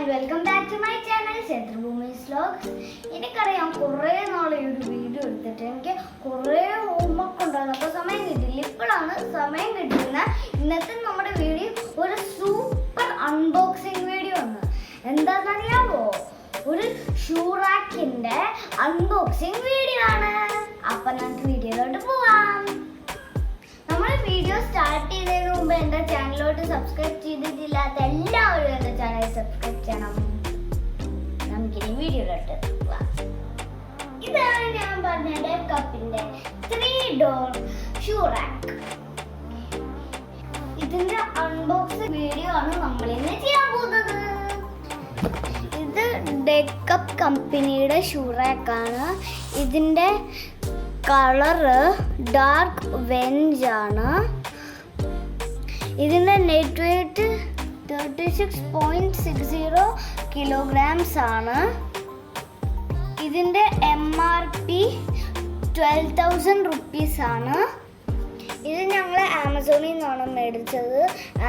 and welcome back to my channel KshethraBhoomi'sVlogs. എനിക്കറിയാം കുറേ നാളെ ഒരു വീഡിയോ എടുത്തിട്ട് എനിക്ക് കുറേ ഹോംവർക്ക് ഉണ്ടായിരുന്നു, അപ്പോൾ സമയം കിട്ടില്ല. ഇപ്പോഴാണ് സമയം കിട്ടുന്നത്. ഇന്നത്തെ നമ്മുടെ വീഡിയോ ഒരു സൂപ്പർ അൺബോക്സിങ് വീഡിയോ ആണ്. എന്താണെന്നറിയാമോ? ഒരു ഷൂ റാക്കിൻ്റെ അൺബോക്സിങ് വീഡിയോ ആണ്. അപ്പം നമുക്ക് വീഡിയോയിലോട്ട് പോവാം. നമ്മൾ വീഡിയോ സ്റ്റാർട്ട് ചെയ്യുന്നതിന് മുമ്പ് എൻ്റെ ചാനലിലോട്ട് സബ്സ്ക്രൈബ് ചെയ്തിട്ടില്ലാത്ത എല്ലാവരും എൻ്റെ ചാനൽ സബ്സ്ക്രൈബ് ചെയ്യണം. നമുക്കിനി വീഡിയോയിലോട്ട് പോവാം. ഇതാണ് ഞാൻ പറഞ്ഞ DeckUpന്റെ 3-door ഷൂ റാക്ക്. ഇതിന്റെ അൺബോക്സിംഗ് വീഡിയോ ആണ് നമ്മൾ ഇന്ന് ചെയ്യാൻ പോകുന്നത്. ഇത് DeckUp കമ്പനിയുടെ ഷൂ റാക്കാണ്. ഇതിന്റെ കളറ് ഡാർക്ക് വെഞ്ച് ആണ്. ഇതിൻ്റെ നെറ്റ് വെയ്റ്റ് 36.60 കിലോഗ്രാംസ് ആണ്. ഇതിൻ്റെ MRP 12,000 rupees ആണ്. ഇത് ഞങ്ങൾ ആമസോണിൽ നിന്നാണ് മേടിച്ചത്.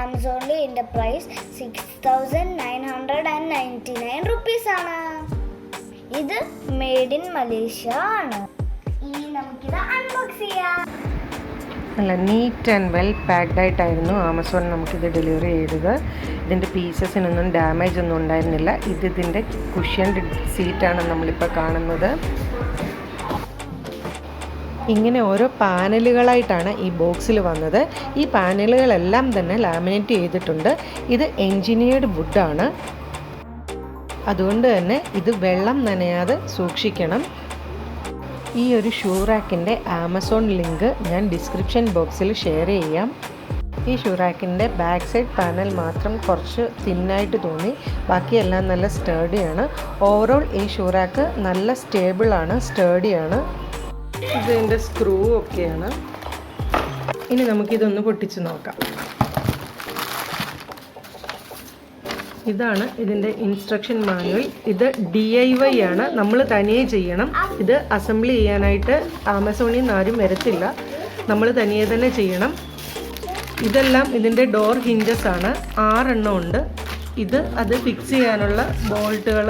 ആമസോണിൽ ഇതിൻ്റെ പ്രൈസ് 6,999 rupees ആണ്. ഇത് മെയ്ഡ് ഇൻ മലേഷ്യ ആണ്. ഇനി നമുക്കിത് അൺബോക്സ് ചെയ്യാം. നല്ല നീറ്റ് ആൻഡ് വെൽ പാക്ഡ് ആയിട്ടായിരുന്നു ആമസോൺ നമുക്കിത് ഡെലിവറി ചെയ്തത്. ഇതിൻ്റെ പീസസിനൊന്നും ഡാമേജ് ഒന്നും ഉണ്ടായിരുന്നില്ല. ഇതിൻ്റെ കുഷ്യൻഡ് സീറ്റാണ് നമ്മളിപ്പോൾ കാണുന്നത്. ഇങ്ങനെ ഓരോ പാനലുകളായിട്ടാണ് ഈ ബോക്സിൽ വന്നത്. ഈ പാനലുകളെല്ലാം തന്നെ ലാമിനേറ്റ് ചെയ്തിട്ടുണ്ട്. ഇത് എൻജിനീയർഡ് വുഡാണ്. അതുകൊണ്ട് തന്നെ ഇത് വെള്ളം നനയാതെ സൂക്ഷിക്കണം. ഈ ഒരു ഷൂ റാക്കിൻ്റെ ആമസോൺ ലിങ്ക് ഞാൻ ഡിസ്ക്രിപ്ഷൻ ബോക്സിൽ ഷെയർ ചെയ്യാം. ഈ ഷൂ റാക്കിൻ്റെ ബാക്ക് സൈഡ് പാനൽ മാത്രം കുറച്ച് തിന്നായിട്ട് തോന്നി, ബാക്കിയെല്ലാം നല്ല സ്റ്റേഡിയാണ്. ഓവറോൾ ഈ ഷൂ റാക്ക് നല്ല സ്റ്റേബിളാണ്, സ്റ്റേഡിയാണ്. ഇതിൻ്റെ സ്ക്രൂ ഒക്കെയാണ്. ഇനി നമുക്കിതൊന്ന് പൊട്ടിച്ച് നോക്കാം. ഇതാണ് ഇതിൻ്റെ ഇൻസ്ട്രക്ഷൻ മാനുവൽ. ഇത് DIY ആണ്, നമ്മൾ തനിയെ ചെയ്യണം. ഇത് അസംബ്ലി ചെയ്യാനായിട്ട് ആമസോണിൽ നിന്ന് ആരും വരത്തില്ല, നമ്മൾ തനിയെ തന്നെ ചെയ്യണം. ഇതെല്ലാം ഇതിൻ്റെ ഡോർ ഹിഞ്ചസ് ആണ്. 6 എണ്ണം ഉണ്ട്. അത് ഫിക്സ് ചെയ്യാനുള്ള ബോൾട്ടുകൾ,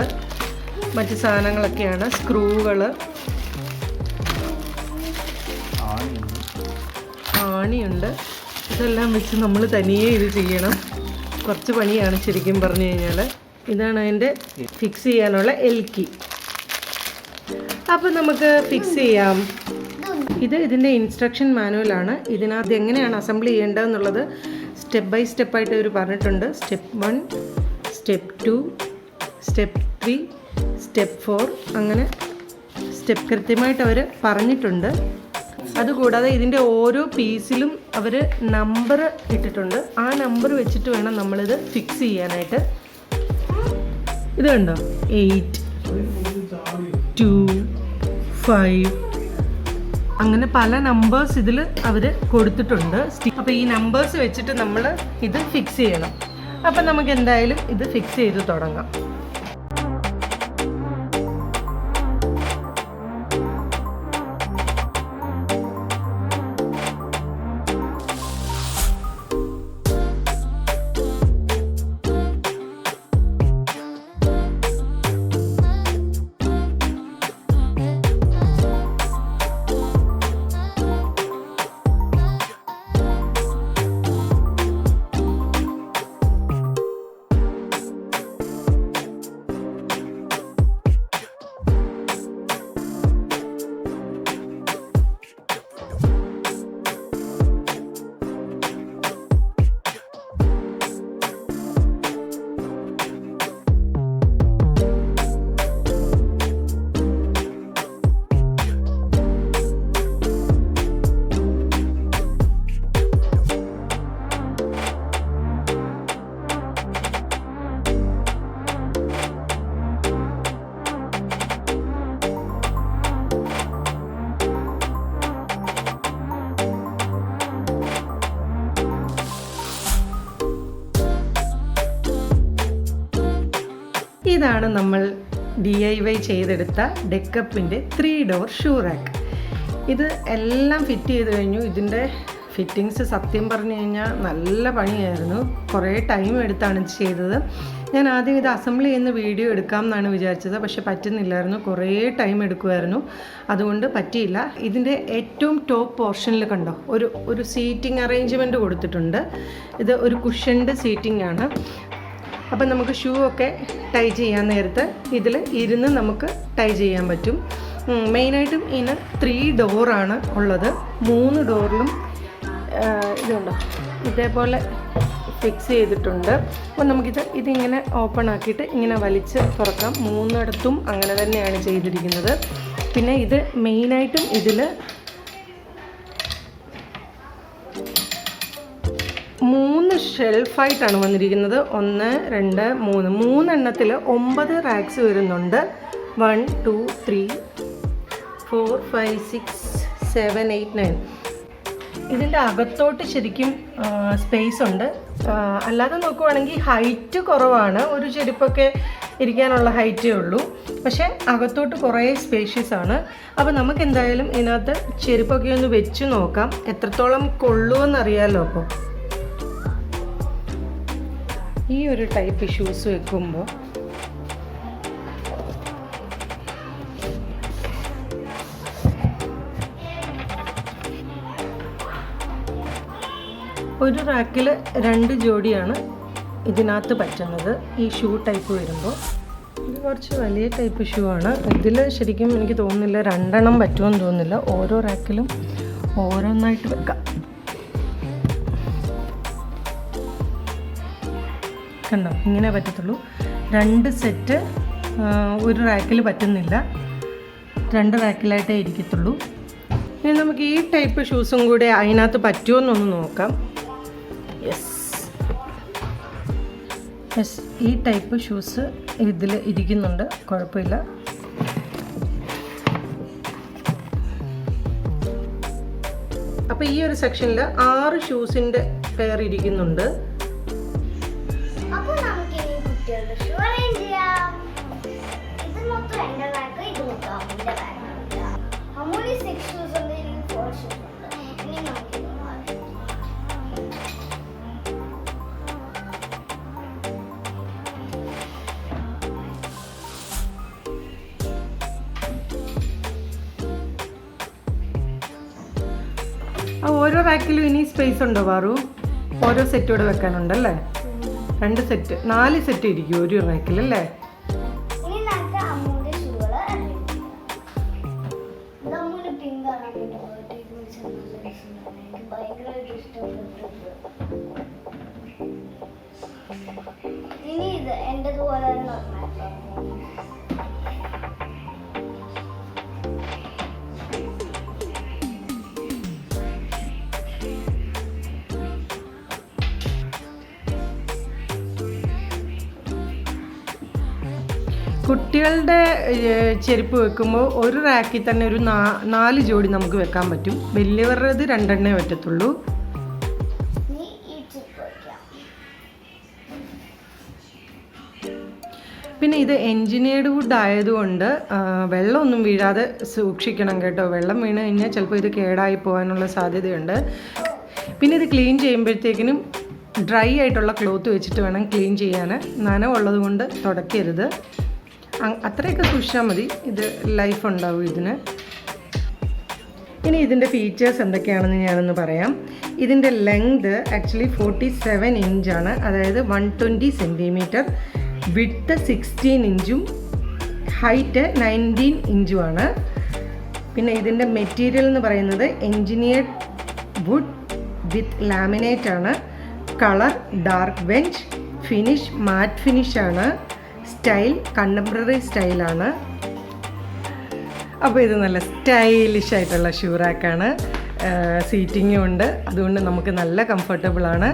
മറ്റ് സാധനങ്ങളൊക്കെയാണ്. സ്ക്രൂകൾ, ആണിയുണ്ട്. ഇതെല്ലാം വെച്ച് നമ്മൾ തനിയെ ഇത് ചെയ്യണം. കുറച്ച് പണിയാണ് ശരിക്കും പറഞ്ഞു കഴിഞ്ഞാൽ. ഇതാണ് അതിൻ്റെ ഫിക്സ് ചെയ്യാനുള്ള എൽക്കി. അപ്പോൾ നമുക്ക് ഫിക്സ് ചെയ്യാം. ഇതിൻ്റെ ഇൻസ്ട്രക്ഷൻ മാനുവലാണ്. ഇതിനകത്ത് എങ്ങനെയാണ് അസംബിൾ ചെയ്യേണ്ടതെന്നുള്ളത് സ്റ്റെപ്പ് ബൈ സ്റ്റെപ്പായിട്ട് അവർ പറഞ്ഞിട്ടുണ്ട്. സ്റ്റെപ്പ് 1, സ്റ്റെപ്പ് 2, സ്റ്റെപ്പ് 3, സ്റ്റെപ്പ് 4, അങ്ങനെ സ്റ്റെപ്പ് കൃത്യമായിട്ട് അവർ പറഞ്ഞിട്ടുണ്ട്. അതുകൂടാതെ ഇതിൻ്റെ ഓരോ പീസിലും അവർ നമ്പർ ഇട്ടിട്ടുണ്ട്. ആ നമ്പർ വെച്ചിട്ട് വേണം നമ്മളിത് ഫിക്സ് ചെയ്യാനായിട്ട്. ഇത് കണ്ടോ, 8, 2, 5, അങ്ങനെ പല നമ്പേഴ്സ് ഇതിൽ അവർ കൊടുത്തിട്ടുണ്ട്. അപ്പോൾ ഈ നമ്പേഴ്സ് വെച്ചിട്ട് നമ്മൾ ഇത് ഫിക്സ് ചെയ്യണം. അപ്പം നമുക്ക് എന്തായാലും ഇത് ഫിക്സ് ചെയ്ത് തുടങ്ങാം. ഇതാണ് നമ്മൾ DIY ചെയ്തെടുത്ത DeckUpന്റെ 3-door ഷൂ റാക്ക്. ഇത് എല്ലാം ഫിറ്റ് ചെയ്ത് കഴിഞ്ഞു. ഇതിൻ്റെ ഫിറ്റിങ്സ് സത്യം പറഞ്ഞു കഴിഞ്ഞാൽ നല്ല പണിയായിരുന്നു. കുറേ ടൈം എടുത്താണ് ഇത് ചെയ്തത്. ഞാൻ ആദ്യം ഇത് അസംബിൾ ചെയ്യുന്ന വീഡിയോ എടുക്കാം എന്നാണ് വിചാരിച്ചത്, പക്ഷെ പറ്റുന്നില്ലായിരുന്നു. കുറേ ടൈം എടുക്കുമായിരുന്നു, അതുകൊണ്ട് പറ്റിയില്ല. ഇതിൻ്റെ ഏറ്റവും ടോപ്പ് പോർഷനിൽ കണ്ടോ ഒരു സീറ്റിംഗ് അറേഞ്ച്മെൻറ്റ് കൊടുത്തിട്ടുണ്ട്. ഇത് ഒരു കുഷൻഡ് സീറ്റിംഗ് ആണ്. അപ്പം നമുക്ക് ഷൂ ഒക്കെ ടൈ ചെയ്യാൻ നേരത്ത് ഇതിൽ ഇരുന്ന് നമുക്ക് ടൈ ചെയ്യാൻ പറ്റും. മെയിനായിട്ടും ഇതിന് 3 ഡോറാണ് ഉള്ളത്. 3 ഡോറിലും ഇതുണ്ടോ ഇതേപോലെ ഫിക്സ് ചെയ്തിട്ടുണ്ട്. അപ്പോൾ ഇതിങ്ങനെ ഓപ്പൺ ആക്കിയിട്ട് ഇങ്ങനെ വലിച്ച് തുറക്കാം. 3ഇടത്തും അങ്ങനെ തന്നെയാണ് ചെയ്തിരിക്കുന്നത്. പിന്നെ ഇത് മെയിനായിട്ടും ഇതിൽ 3 ഷെൽഫായിട്ടാണ് വന്നിരിക്കുന്നത്. 1 2 3 3എണ്ണത്തിൽ 9 റാക്സ് വരുന്നുണ്ട്. 1 2 3 4 5 6 7 8 9. ഇതിൻ്റെ അകത്തോട്ട് ശരിക്കും സ്പേസ് ഉണ്ട്. അല്ലാതെ നോക്കുവാണെങ്കിൽ ഹൈറ്റ് കുറവാണ്. ഒരു ചെരുപ്പൊക്കെ ഇരിക്കാനുള്ള ഹൈറ്റേ ഉള്ളൂ. പക്ഷേ അകത്തോട്ട് കുറേ സ്പേഷ്യസ് ആണ്. അപ്പോൾ നമുക്ക് എന്തായാലും ഇതിനകത്ത് ചെരുപ്പൊക്കെ ഒന്ന് വെച്ച് നോക്കാം, എത്രത്തോളം കൊള്ളുമെന്നറിയാമല്ലോ. അപ്പോൾ ഈ ഒരു ടൈപ്പ് ഷൂസ് വെക്കുമ്പോൾ ഒരു റാക്കിൽ 2 ജോഡിയാണ് ഇതിനകത്ത് പറ്റുന്നത്. ഈ ഷൂ ടൈപ്പ് വരുമ്പോൾ ഇത് കുറച്ച് വലിയ ടൈപ്പ് ഷൂ ആണ്. ഇതിൽ ശരിക്കും എനിക്ക് തോന്നുന്നില്ല 2 എണ്ണം പറ്റുമെന്ന് തോന്നുന്നില്ല. ഓരോ റാക്കിലും ഓരോന്നായിട്ട് വെക്കാം. കണ്ടോ, ഇങ്ങനെ പറ്റത്തുള്ളൂ. 2 സെറ്റ് ഒരു റാക്കിൽ പറ്റുന്നില്ല. 2 റാക്കിലായിട്ടേ ഇരിക്കത്തുള്ളൂ. ഇനി നമുക്ക് ഈ ടൈപ്പ് ഷൂസും കൂടെ അതിനകത്ത് പറ്റുമോയെന്നൊന്ന് നോക്കാം. യെസ്, ഈ ടൈപ്പ് ഷൂസ് ഇതിൽ ഇരിക്കുന്നുണ്ട്, കുഴപ്പമില്ല. അപ്പോൾ ഈ ഒരു സെക്ഷനിൽ 6 ഷൂസിൻ്റെ പെയർ ഇരിക്കുന്നുണ്ട്. ഓരോ റാക്കിലും ഇനി സ്പേസ് ഉണ്ടോ പാറു? ഓരോ സെറ്റ് ഇവിടെ വെക്കാനുണ്ടല്ലേ? 2 സെറ്റ് 4 സെറ്റ് ഇരിക്കും ഒരു റാക്കിൽ അല്ലേ? ഇനി ഇത് എന്റേതുപോലെ കുട്ടികളുടെ ചെരുപ്പ് വെക്കുമ്പോൾ ഒരു റാക്കിൽ തന്നെ ഒരു 4 ജോഡി നമുക്ക് വെക്കാൻ പറ്റും. വലിയവരുടേത് 2 എണ്ണേ പറ്റത്തുള്ളൂ. പിന്നെ ഇത് എൻജിനീയർഡ് വുഡ് ആയതുകൊണ്ട് വെള്ളമൊന്നും വീഴാതെ സൂക്ഷിക്കണം കേട്ടോ. വെള്ളം വീണ് കഴിഞ്ഞാൽ ചിലപ്പോൾ ഇത് കേടായി പോകാനുള്ള സാധ്യതയുണ്ട്. പിന്നെ ഇത് ക്ലീൻ ചെയ്യുമ്പോഴത്തേക്കിനും ഡ്രൈ ആയിട്ടുള്ള ക്ലോത്ത് വെച്ചിട്ട് വേണം ക്ലീൻ ചെയ്യാൻ. നനവുള്ളത് കൊണ്ട് തുടയ്ക്കരുത്. അത്രയൊക്കെ സൂക്ഷിച്ചാൽ മതി. ഇത് ലൈഫ് ഉണ്ടാവും ഇതിന്. ഇനി ഇതിൻ്റെ ഫീച്ചേഴ്സ് എന്തൊക്കെയാണെന്ന് ഞാനൊന്ന് പറയാം. ഇതിൻ്റെ ലെങ്ത് ആക്ച്വലി 47 ഇഞ്ചാണ്, അതായത് 120 സെൻറ്റിമീറ്റർ. വിഡ്ത്ത് 16 ഇഞ്ചും ഹൈറ്റ് 19 ഇഞ്ചുമാണ്. പിന്നെ ഇതിൻ്റെ മെറ്റീരിയൽ എന്ന് പറയുന്നത് എൻജിനീയർഡ് വുഡ് വിത്ത് ലാമിനേറ്റ് ആണ്. Colour dark വെഞ്ച്. ഫിനിഷ് മാറ്റ് ഫിനിഷാണ്. സ്റ്റൈൽ കണ്ടംപററി സ്റ്റൈലാണ്. അപ്പോൾ ഇത് നല്ല സ്റ്റൈലിഷ് ആയിട്ടുള്ള ഷൂ റാക്കാണ്. സീറ്റിങ്ങും ഉണ്ട്, അതുകൊണ്ട് നമുക്ക് നല്ല കംഫർട്ടബിളാണ്.